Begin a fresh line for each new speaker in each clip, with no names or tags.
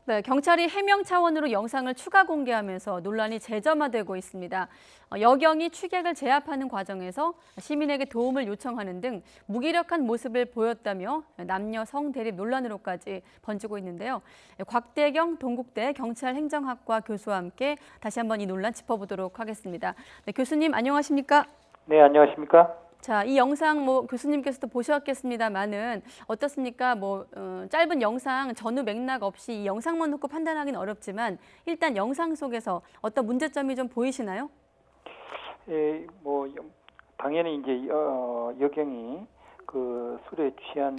네, 경찰이 해명 차원으로 영상을 추가 공개하면서 논란이 재점화되고 있습니다. 여경이 취객을 제압하는 과정에서 시민에게 도움을 요청하는 등 무기력한 모습을 보였다며 남녀 성 대립 논란으로까지 번지고 있는데요. 곽대경 동국대 경찰행정학과 교수와 함께 다시 한번 이 논란 짚어보도록 하겠습니다. 네, 교수님 안녕하십니까?
네, 안녕하십니까?
자, 이 영상 교수님께서도 보셨겠습니다만은 어떻습니까? 짧은 영상 전후 맥락 없이 이 영상만 놓고 판단하기는 어렵지만 일단 영상 속에서 어떤 문제점이 좀 보이시나요?
예, 당연히 이제 여경이 그 술에 취한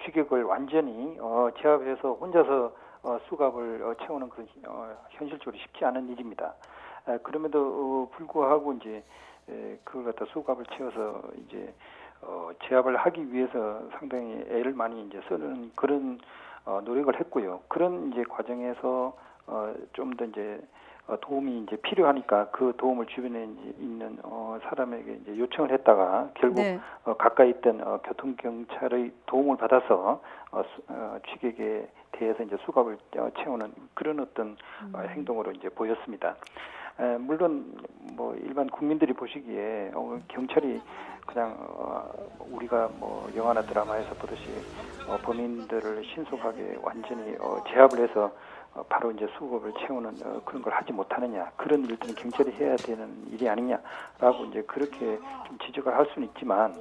취객을 완전히 제압해서 혼자서 수갑을 채우는 그런 현실적으로 쉽지 않은 일입니다. 그럼에도 불구하고 이제 그걸 갖다 수갑을 채워서 이제 제압을 하기 위해서 상당히 애를 많이 이제 쓰는 그런 노력을 했고요. 그런 이제 과정에서 좀 더 이제 도움이 이제 필요하니까 그 도움을 주변에 이제 있는 사람에게 이제 요청을 했다가 결국
네.
가까이 있던 교통 경찰의 도움을 받아서 취객에 대해서 이제 수갑을 채우는 그런 어떤 행동으로 이제 보였습니다. 물론 일반 국민들이 보시기에 경찰이 그냥 우리가 영화나 드라마에서 보듯이 범인들을 신속하게 완전히 제압을 해서 바로 이제 수갑을 채우는 그런 걸 하지 못하느냐, 그런 일들은 경찰이 해야 되는 일이 아니냐라고 이제 그렇게 좀 지적을 할 수는 있지만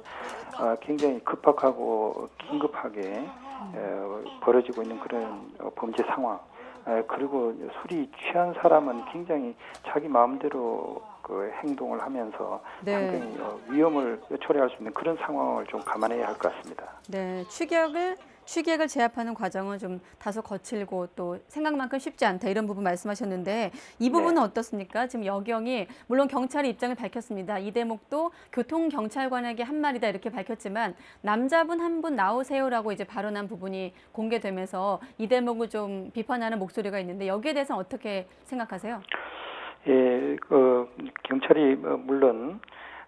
굉장히 급박하고 긴급하게 벌어지고 있는 그런 범죄 상황. 그리고 술이 취한 사람은 굉장히 자기 마음대로 그 행동을 하면서
네.
상당히 위험을 초래할 수 있는 그런 상황을 좀 감안해야 할 것 같습니다.
네, 취객을 제압하는 과정은 좀 다소 거칠고 또 생각만큼 쉽지 않다 이런 부분 말씀하셨는데 이 부분은
네.
어떻습니까? 지금 여경이 물론 경찰이 입장을 밝혔습니다. 이 대목도 교통경찰관에게 한 말이다 이렇게 밝혔지만 남자분 한 분 나오세요라고 이제 발언한 부분이 공개되면서 이 대목을 좀 비판하는 목소리가 있는데 여기에 대해서는 어떻게 생각하세요?
예, 경찰이 물론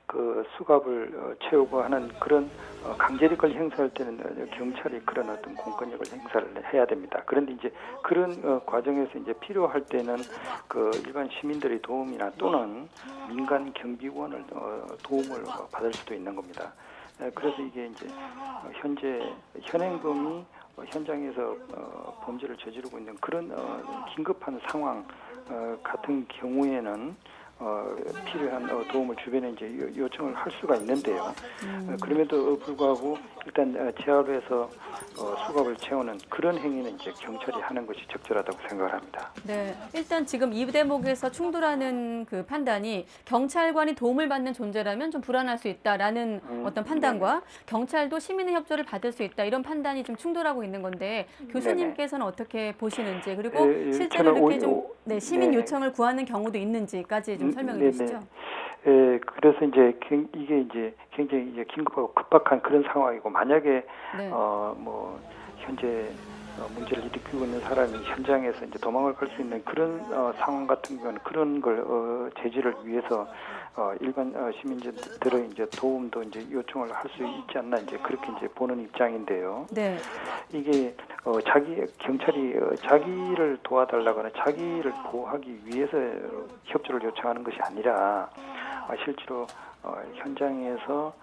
그 수갑을 채우고 하는 그런 강제력을 행사할 때는 경찰이 그런 어떤 공권력을 행사를 해야 됩니다. 그런데 이제 그런 과정에서 이제 필요할 때는 그 일반 시민들의 도움이나 또는 민간 경비원을 도움을 받을 수도 있는 겁니다. 그래서 이게 이제 현재 현행범이 현장에서 범죄를 저지르고 있는 그런 긴급한 상황 같은 경우에는 필요한 도움을 주변에 이제 요청을 할 수가 있는데요. 그럼에도 불구하고 일단 제압해서 수갑을 채우는 그런 행위는 이제 경찰이 하는 것이 적절하다고 생각을 합니다.
네, 일단 지금 이 대목에서 충돌하는 그 판단이 경찰관이 도움을 받는 존재라면 좀 불안할 수 있다라는 어떤 판단과 경찰도 시민의 협조를 받을 수 있다 이런 판단이 좀 충돌하고 있는 건데 교수님께서는 어떻게 보시는지 그리고 실제로 이렇게 좀 시민 요청을 구하는 경우도 있는지까지 좀 설명해 주시죠.
그래서 이제 이게 이제 굉장히 이제 긴급하고 급박한 그런 상황이고 만약에 현재 문제를 일으키고 있는 사람이 현장에서 이제 도망을 갈 수 있는 그런 상황 같은 경우는 그런 걸 제지를 위해서 일반 시민들의 이제 도움도 이제 요청을 할 수 있지 않나 이제 그렇게 이제 보는 입장인데요.
네.
이게 경찰이 자기를 도와달라거나 자기를 보호하기 위해서 협조를 요청하는 것이 아니라 실제로 현장에서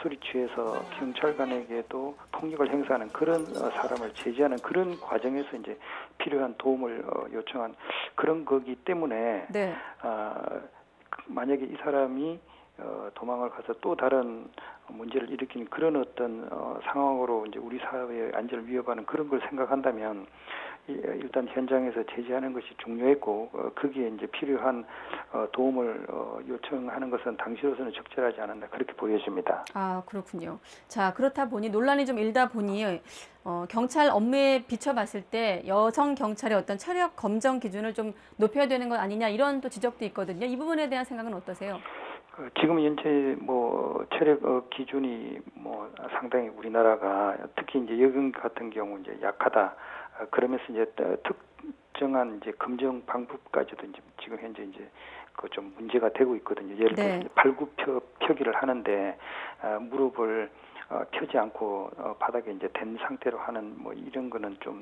술이 취해서 경찰관에게도 폭력을 행사하는 그런 사람을 제지하는 그런 과정에서 이제 필요한 도움을 요청한 그런 거기 때문에 만약에 이 사람이 도망을 가서 또 다른 문제를 일으키는 그런 어떤 상황으로 이제 우리 사회의 안전을 위협하는 그런 걸 생각한다면 일단 현장에서 제지하는 것이 중요했고 거기에 이제 필요한 도움을 요청하는 것은 당시로서는 적절하지 않았나 그렇게 보여집니다.
아, 그렇군요. 자, 그렇다 보니 논란이 좀 일다 보니 경찰 업무에 비춰봤을 때 여성 경찰의 어떤 체력 검정 기준을 좀 높여야 되는 것 아니냐 이런 또 지적도 있거든요. 이 부분에 대한 생각은 어떠세요?
지금 현재 체력 기준이 상당히 우리나라가 특히 이제 여경 같은 경우 이제 약하다. 그러면서 이제 특정한 이제 검정 방법까지도 이제 지금 현재 이제 그 좀 문제가 되고 있거든요. 예를 들어서 발굽혀기를 하는데 무릎을 펴지 않고 바닥에 이제 댄 상태로 하는 이런 거는 좀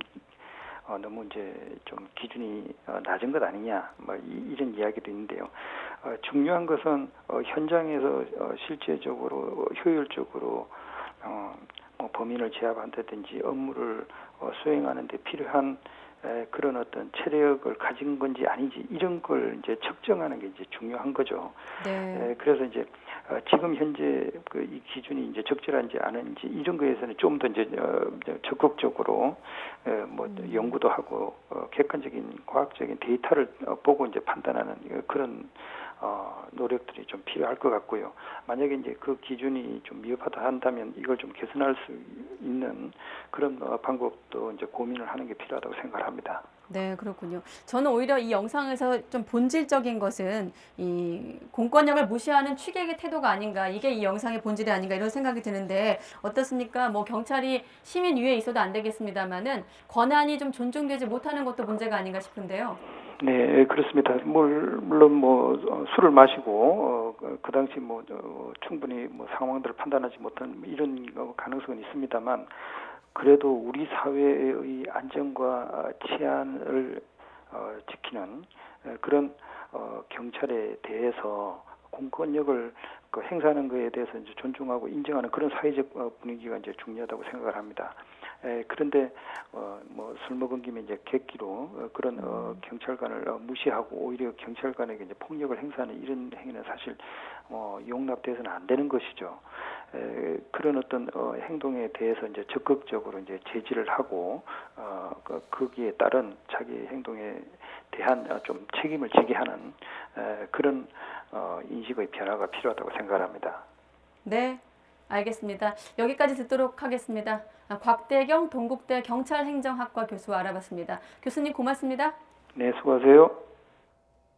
너무 이제 좀 기준이 낮은 것 아니냐, 뭐 이런 이야기도 있는데요. 중요한 것은 현장에서 실제적으로 효율적으로 뭐 범인을 제압한다든지 업무를 수행하는 데 필요한 그런 어떤 체력을 가진 건지 아닌지 이런 걸 이제 측정하는 게 이제 중요한 거죠.
네.
그래서 이제 지금 현재 이 기준이 이제 적절한지 아닌지 이런 거에서는 좀 더 이제 적극적으로 뭐 연구도 하고 객관적인 과학적인 데이터를 보고 이제 판단하는 그런 노력들이 좀 필요할 것 같고요. 만약에 이제 그 기준이 좀 미흡하다 한다면 이걸 좀 개선할 수 있는 그런 방법도 이제 고민을 하는 게 필요하다고 생각을 합니다.
네, 그렇군요. 저는 오히려 이 영상에서 좀 본질적인 것은 이 공권력을 무시하는 취객의 태도가 아닌가, 이게 이 영상의 본질이 아닌가 이런 생각이 드는데 어떻습니까? 뭐 경찰이 시민 위에 있어도 안 되겠습니다만은 권한이 좀 존중되지 못하는 것도 문제가 아닌가 싶은데요.
네, 그렇습니다. 물론 뭐 술을 마시고 그 당시 뭐 충분히 뭐 상황들을 판단하지 못한 이런 가능성은 있습니다만 그래도 우리 사회의 안전과 치안을 지키는 그런 경찰에 대해서 공권력을 행사하는 것에 대해서 이제 존중하고 인정하는 그런 사회적 분위기가 이제 중요하다고 생각을 합니다. 그런데 뭐 술 먹은 김에 이제 객기로 그런 경찰관을 무시하고 오히려 경찰관에게 이제 폭력을 행사하는 이런 행위는 사실 용납돼서는 안 되는 것이죠. 그런 어떤 행동에 대해서 이제 적극적으로 이제 제지를 하고 거기에 따른 자기 행동에 대한 좀 책임을 지게 하는 그런 인식의 변화가 필요하다고 생각합니다.
네, 알겠습니다. 여기까지 듣도록 하겠습니다. 곽대경 동국대 경찰행정학과 교수와 알아봤습니다. 교수님 고맙습니다.
네, 수고하세요.